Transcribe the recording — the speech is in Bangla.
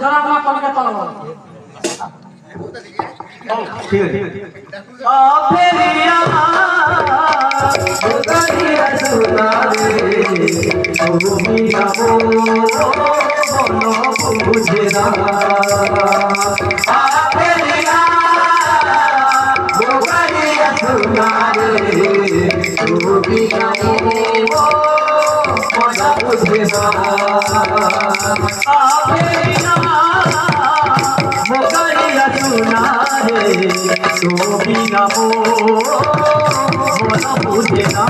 জনাব কলকে তলব ঠিক আছে আফেরিয়া গোদারিয়া সুনারে তুমি আমো বলো বুঝে না আফেরিয়া গোদারিয়া সুনারে তুমি আমো বলো বুঝে না আফেরিয়া গোদারিয়া সুনারে তুমি আমো বলো বুঝে না